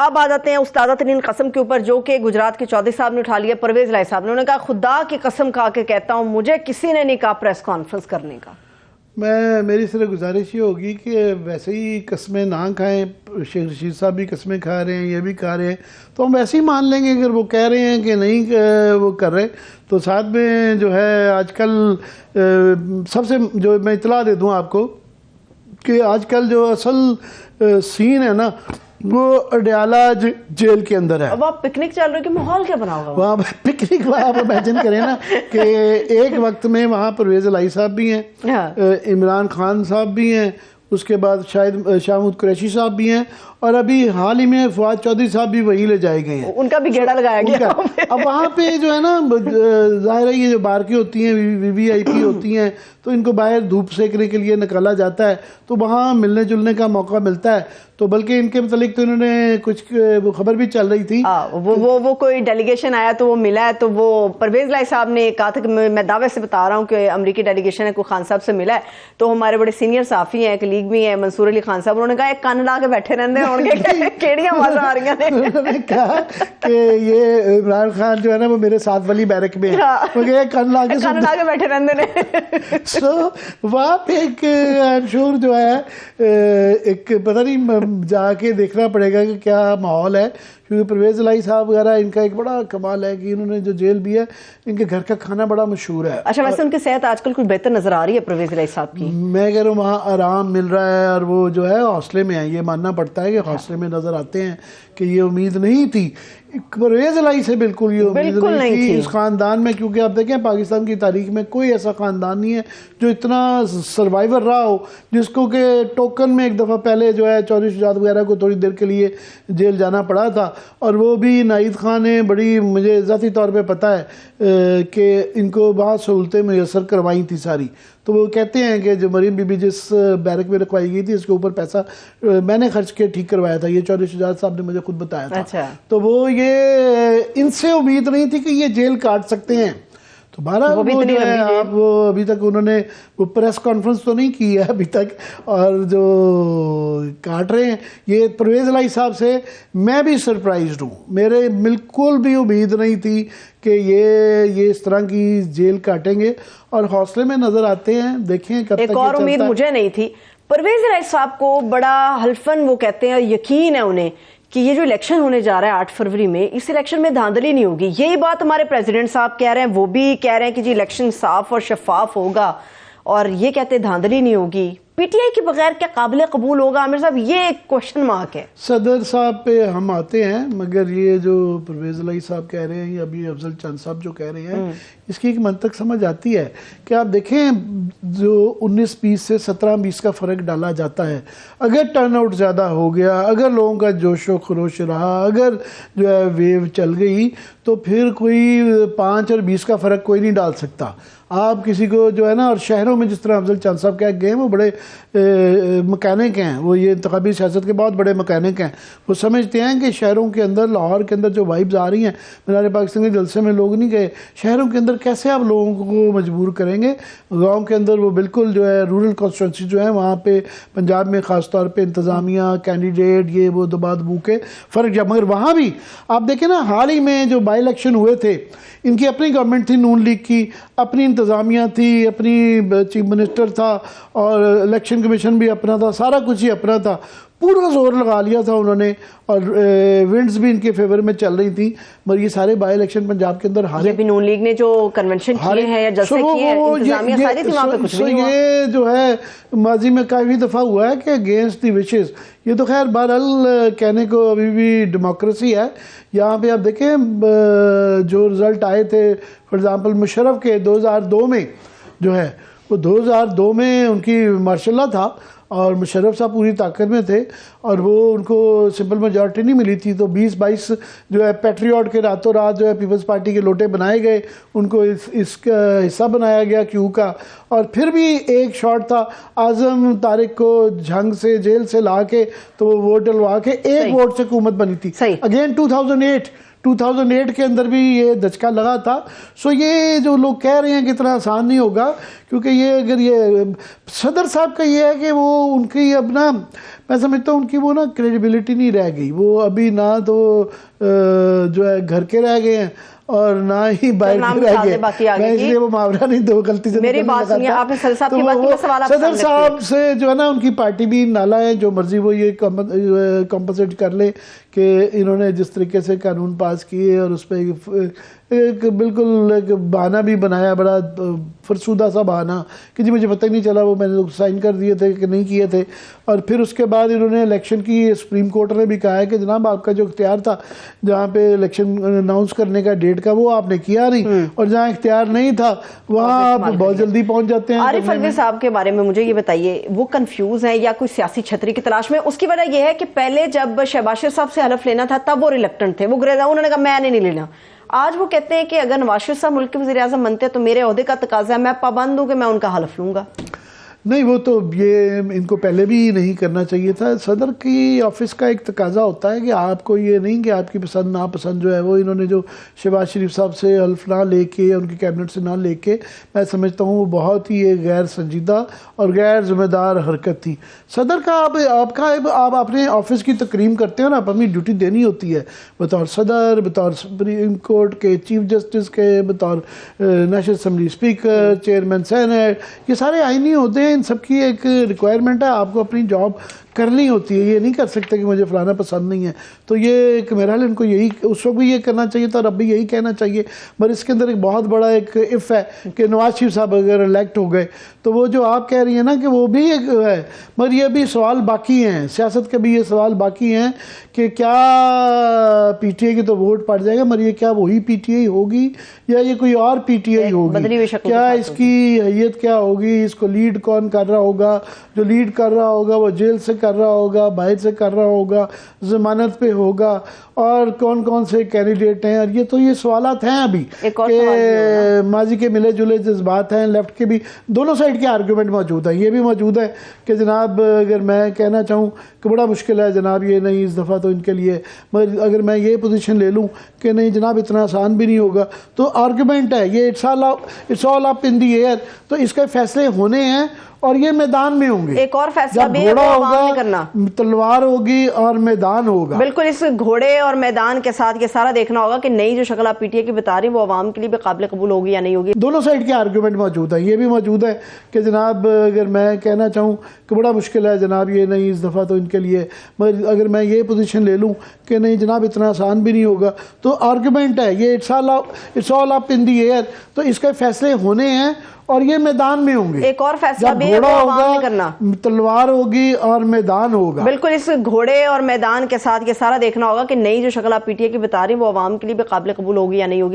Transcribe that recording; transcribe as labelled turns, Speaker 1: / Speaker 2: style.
Speaker 1: اب آ جاتے ہیں استادہ ترین قسم کے اوپر جو کہ گجرات کے چودھری صاحب نے اٹھا لیا. پرویز الہی صاحب نے انہوں نے کہا خدا کی قسم کھا کے کہتا ہوں مجھے کسی نے نہیں کہا پریس کانفرنس کرنے کا.
Speaker 2: میری صرف گزارش یہ ہوگی کہ ویسے ہی قسمیں نہ کھائیں. شیخ رشید صاحب بھی قسمیں کھا رہے ہیں, یہ بھی کھا رہے ہیں, تو ہم ویسے ہی مان لیں گے. اگر وہ کہہ رہے ہیں کہ نہیں وہ کر رہے, تو ساتھ میں جو ہے آج کل سب سے جو میں اطلاع دے دوں آپ کو کہ آج کل جو اصل سین ہے نا وہ اڈیالہ جیل کے اندر ہے.
Speaker 1: اب آپ پکنک چل رہے کہ ماحول کیا بنا ہوگا
Speaker 2: وہاں پکنک آپ امیجن کریں نا کہ ایک وقت میں وہاں پرویز الہی صاحب بھی ہیں, عمران خان صاحب بھی ہیں, اس کے بعد شاید شاہ محمود قریشی صاحب بھی ہیں, اور ابھی حال ہی میں فواد چودھری صاحب بھی وہیں لے جائے گئے ہیں.
Speaker 1: ان کا بھی گیڑا لگایا گیا.
Speaker 2: اب وہاں پہ جو ہے نا ظاہر ہے یہ جو بارکی ہوتی ہیں وی وی آئی پی ہوتی ہیں, تو ان کو باہر دھوپ سیکنے کے لیے نکالا جاتا ہے, تو وہاں ملنے جلنے کا موقع ملتا ہے. تو بلکہ ان کے متعلق تو انہوں نے کچھ خبر بھی چل رہی تھی,
Speaker 1: وہ کوئی ڈیلیگیشن آیا تو وہ ملا ہے, تو وہ پرویز الہی صاحب نے کہا تھا کہ میں دعوے سے بتا رہا ہوں کہ امریکی ڈیلیگیشن ہے, کوئی خان صاحب سے ملا ہے. تو ہمارے بڑے سینئر صحافی ہیں, کلیگ بھی ہیں, منصور علی خان صاحب, انہوں نے کہا ایک کان لا کے بیٹھے رہتے ہیں کیڑیاں آواز آ رہی ہیں.
Speaker 2: انہوں نے کہا کہ یہ عمران خان جو ہے نا وہ میرے ساتھ والی بیرک میں ہے, کان لا کے
Speaker 1: بیٹھے رہتے ہیں.
Speaker 2: سو وہاں پہ ایک ایم شور جو ہے ایک پتہ نہیں جا کے دیکھنا پڑے گا کہ کیا ماحول ہے, کیونکہ پرویز الہی صاحب وغیرہ ان کا ایک بڑا کمال ہے کہ انہوں نے جو جیل بھی ہے ان کے گھر کا کھانا بڑا مشہور ہے.
Speaker 1: اچھا, ویسے ان کی صحت آج کل کچھ بہتر نظر آ رہی ہے پرویز الہی صاحب کی؟
Speaker 2: میں کہہ رہا ہوں وہاں آرام مل رہا ہے, اور وہ جو ہے حوصلے میں ہیں, یہ ماننا پڑتا ہے کہ حوصلے میں نظر آتے ہیں, کہ یہ امید نہیں تھی پرویز الہی سے, بالکل یہ امید نہیں تھی اس خاندان میں. کیونکہ آپ دیکھیں پاکستان کی تاریخ میں کوئی ایسا خاندان نہیں ہے جو اتنا سروائیور رہا ہو, جس کو کہ ٹوکن میں ایک دفعہ پہلے جو ہے چودھری شجاعت وغیرہ کو تھوڑی دیر کے لیے جیل جانا پڑا تھا, اور وہ بھی نائید خان نے بڑی, مجھے ذاتی طور پہ پتہ ہے کہ ان کو بہت سہولتیں میسر کروائی تھی ساری. تو وہ کہتے ہیں کہ جو مریم بی بی جس بیرک میں رکھوائی گئی تھی اس کے اوپر پیسہ میں نے خرچ کے ٹھیک کروایا تھا, یہ چودھری شجاعت صاحب نے مجھے خود بتایا تھا. تو وہ یہ ان سے امید نہیں تھی کہ یہ جیل کاٹ سکتے ہیں. تو بہرحال وہ ابھی تک انہوں نے وہ پریس کانفرنس تو نہیں کی ہے ابھی تک, اور جو کاٹ رہے ہیں یہ پرویز الہی صاحب سے میں بھی سرپرائزڈ ہوں. میرے بالکل بھی امید نہیں تھی کہ یہ اس طرح کی جیل کاٹیں گے, اور حوصلے میں نظر آتے ہیں. دیکھیں کب تک.
Speaker 1: ایک اور امید مجھے نہیں تھی, پرویز الہی صاحب کو بڑا حلفاً وہ کہتے ہیں یقین ہے انہیں کہ یہ جو الیکشن ہونے جا رہا ہے 8 فروری میں, اس الیکشن میں دھاندلی نہیں ہوگی. یہی بات ہمارے پریزیڈنٹ صاحب کہہ رہے ہیں, وہ بھی کہہ رہے ہیں کہ جی الیکشن صاف اور شفاف ہوگا, اور یہ کہتے ہیں دھاندلی نہیں ہوگی. پی ٹی آئی کے بغیر کیا قابل قبول ہوگا عامر صاحب؟ یہ ایک کوشچن مارک ہے.
Speaker 2: صدر صاحب پہ ہم آتے ہیں, مگر یہ جو پرویز الہی صاحب کہہ رہے ہیں یا ابھی افضل چند صاحب جو کہہ رہے ہیں, اس کی ایک منطق سمجھ آتی ہے کہ آپ دیکھیں جو 19-20 سے 17-20 کا فرق ڈالا جاتا ہے, اگر ٹرن آؤٹ زیادہ ہو گیا, اگر لوگوں کا جوش و خروش رہا, اگر جو ہے ویو چل گئی, تو پھر کوئی 5 اور 20 کا فرق کوئی نہیں ڈال سکتا. آپ کسی کو جو ہے نا, اور شہروں میں جس طرح افضل چند صاحب کہہ گئے ہیں وہ بڑے مکینک ہیں, وہ یہ انتخابی سیاست کے بہت بڑے مکینک ہیں. وہ سمجھتے ہیں کہ شہروں کے اندر, لاہور کے اندر جو وائبز آ رہی ہیں, مینار پاکستان کے جلسے میں لوگ نہیں گئے, شہروں کے اندر کیسے آپ لوگوں کو مجبور کریں گے. گاؤں کے اندر وہ بالکل جو ہے رورل کانسٹیٹوئنسی جو ہے وہاں پہ پنجاب میں خاص طور پہ انتظامیہ, کینڈیڈیٹ, یہ وہ دبا دبو کے فرق جب. مگر وہاں بھی آپ دیکھیں نا, حال ہی میں جو بائی الیکشن ہوئے تھے, ان کی اپنی گورنمنٹ تھی نون لیگ کی, اپنی انتظامیہ تھی, اپنی چیف منسٹر تھا, اور الیکشن کمیشن بھی اپنا تھا, سارا کچھ ہی اپنا تھا. پورا زور لگا لیا تھا انہوں نے, اور ونڈز بھی ان کے فیور میں چل رہی تھی. مگر یہ سارے بائی الیکشن پنجاب کے اندر ہارے.
Speaker 1: بھی نون لیگ نے جو کنونشن کیے ہیں یا جلسے کیے ہیں, انتظامیہ خالی تھی, وہاں پہ کچھ نہیں ہوا.
Speaker 2: یہ جو ہے ماضی میں کافی دفعہ ہوا ہے کہ اگینسٹ دی وشز. یہ تو خیر بہرحال کہنے کو ابھی بھی ڈیموکریسی ہے. یہاں پہ آپ دیکھیں جو رزلٹ آئے تھے, فار ایگزامپل مشرف کے 2002 میں جو ہے, وہ 2002 میں ان کی ماشاء اللہ تھا, اور مشرف صاحب پوری طاقت میں تھے, اور وہ ان کو سمپل میجارٹی نہیں ملی تھی. تو 20-22 جو ہے پیٹریوٹ کے راتوں رات جو ہے پیپلز پارٹی کے لوٹے بنائے گئے, ان کو اس کا حصہ بنایا گیا کیو کا. اور پھر بھی ایک شاٹ تھا, اعظم طارق کو جھنگ سے جیل سے لا کے تو وہ ووٹ ڈلوا کے ایک ووٹ سے حکومت بنی تھی. اگین 2008 کے اندر بھی یہ دھچکا لگا تھا. سو یہ جو لوگ کہہ رہے ہیں کہ اتنا آسان نہیں ہوگا, کیونکہ یہ اگر یہ صدر صاحب کا یہ ہے کہ وہ ان کی اب نا میں سمجھتا ہوں ان کی وہ نا کریڈیبلٹی نہیں رہ گئی، وہ ابھی نہ تو جو ہے گھر کے رہ گئے ہیں اور نہ ہی باہر کے رہ گئے، میں اس لیے وہ محاورہ نہیں دو غلطی سے
Speaker 1: میری بات سنیے، آپ نے صدر صاحب کی بات کی، میں سوال آپ سے
Speaker 2: صدر صاحب سے جو ہے نا ان کی پارٹی بھی نالا ہے، جو مرضی وہ یہ کمپنسیٹ کر لے کہ انہوں نے جس طریقے سے قانون پاس کیے اور اس پہ ایک بالکل ایک بہانہ بھی بنایا، بڑا فرسودہ سا بہانہ کہ جی مجھے پتہ ہی نہیں چلا، وہ میں نے سائن کر دیے تھے کہ نہیں کیے تھے، اور پھر اس کے بعد انہوں نے الیکشن کی، سپریم کورٹ نے بھی کہا ہے کہ جناب آپ کا جو اختیار تھا جہاں پہ الیکشن اناؤنس کرنے کا ڈیٹ کا وہ آپ نے کیا نہیں، اور جہاں اختیار نہیں تھا وہاں آپ بہت جلدی پہنچ جاتے ہیں۔
Speaker 1: عارف الوی صاحب کے بارے میں مجھے یہ بتائیے، وہ کنفیوز ہیں یا کوئی سیاسی چھتری کی تلاش میں؟ اس کی وجہ یہ ہے کہ پہلے جب شہباز شریف صاحب سے حلف لینا تھا تب وہ ریلیکٹنٹ تھے، وہ گریزا، انہوں نے کہا میں نہیں لینا۔ آج وہ کہتے ہیں کہ اگر نواز شریف صاحب ملک کے وزیر اعظم بنتے تو میرے عہدے کا تقاضا ہے، میں پابند ہوں کہ میں ان کا حلف لوں گا۔
Speaker 2: نہیں، وہ تو یہ ان کو پہلے بھی نہیں کرنا چاہیے تھا۔ صدر کی آفس کا ایک تقاضا ہوتا ہے کہ آپ کو یہ نہیں کہ آپ کی پسند ناپسند جو ہے وہ انہوں نے جو شہباز شریف صاحب سے حلف نہ لے کے، ان کی کیبنٹ سے نہ لے کے، میں سمجھتا ہوں وہ بہت ہی ایک غیر سنجیدہ اور غیر ذمہ دار حرکت تھی۔ صدر کا آپ اپنے آفس کی تکریم کرتے ہو نا، آپ اپنی ڈیوٹی دینی ہوتی ہے بطور صدر، بطور سپریم کورٹ کے چیف جسٹس کے، بطور national assembly speaker, chairman senate, یہ سارے آئینی ہوتے ہیں، ان سب کی ایک ریکوائرمنٹ ہے، آپ کو اپنی جاب کرنی ہوتی ہے، یہ نہیں کر سکتے کہ مجھے فلانا پسند نہیں ہے۔ تو یہ ایک میرا حال ان کو یہی اس وقت بھی یہ کرنا چاہیے تھا اور اب بھی یہی کہنا چاہیے، مگر اس کے اندر ایک بہت بڑا ایک اف ہے کہ نواز شریف صاحب اگر الیکٹ ہو گئے تو وہ جو آپ کہہ رہی ہیں نا کہ وہ بھی ایک ہے، مگر یہ بھی سوال باقی ہیں، سیاست کے بھی یہ سوال باقی ہیں کہ کیا پی ٹی آئی کی تو ووٹ پڑ جائے گا، مگر یہ کیا وہی پی ٹی آئی ہوگی یا یہ کوئی اور پی ٹی آئی ہوگی، کیا اس کی حیثیت کیا ہوگی، اس کو لیڈ کون کر رہا ہوگا، جو لیڈ کر رہا ہوگا وہ جیل سے کر رہا ہوگا، باہر سے کر رہا ہوگا، ضمانت پہ ہوگا، اور کون کون سے کینڈیڈیٹ ہیں، اور یہ تو یہ سوالات ہیں ابھی کہ ماضی کے ملے جلے جذبات ہیں، لیفٹ کے بھی دونوں سائڈ کے آرگومنٹ موجود ہیں۔ یہ بھی موجود ہے کہ جناب اگر میں کہنا چاہوں کہ بڑا مشکل ہے جناب، یہ نہیں اس دفعہ تو ان کے لیے، مگر اگر میں یہ پوزیشن لے لوں کہ نہیں جناب اتنا آسان بھی نہیں ہوگا، تو آرگومنٹ ہے یہ، it's all up in the year, تو اس کے فیصلے ہونے ہیں اور یہ میدان میں ہوں گے۔
Speaker 1: ایک اور فیصلہ بھی
Speaker 2: گھوڑا ہوگا، تلوار ہوگی اور میدان ہوگا،
Speaker 1: بالکل اس گھوڑے اور میدان کے ساتھ یہ سارا دیکھنا ہوگا کہ نئی جو شکل آپ پی ٹی آئی کی بتا رہی ہیں وہ عوام کے لیے بھی قابل قبول ہوگی یا نہیں ہوگی۔
Speaker 2: دونوں سائڈ کے آرگومنٹ موجود ہیں۔ یہ بھی موجود ہے کہ جناب اگر میں کہنا چاہوں کہ بڑا مشکل ہے جناب، یہ نہیں اس دفعہ تو ان کے لیے، مگر اگر میں یہ پوزیشن لے لوں کہ نہیں جناب اتنا آسان بھی نہیں ہوگا، تو آرگومنٹ ہے یہ، it's all up in the year, تو اس کے فیصلے ہونے ہیں اور یہ میدان میں ہوں گے۔
Speaker 1: ایک اور فیصلہ بھی ہے، وہ عوام نے کرنا،
Speaker 2: تلوار ہوگی اور میدان ہوگا،
Speaker 1: بالکل اس گھوڑے اور میدان کے ساتھ یہ سارا دیکھنا ہوگا کہ نئی جو شکل آپ پی ٹی آئی کی بتا رہی ہیں وہ عوام کے لیے بھی قابل قبول ہوگی یا نہیں ہوگی۔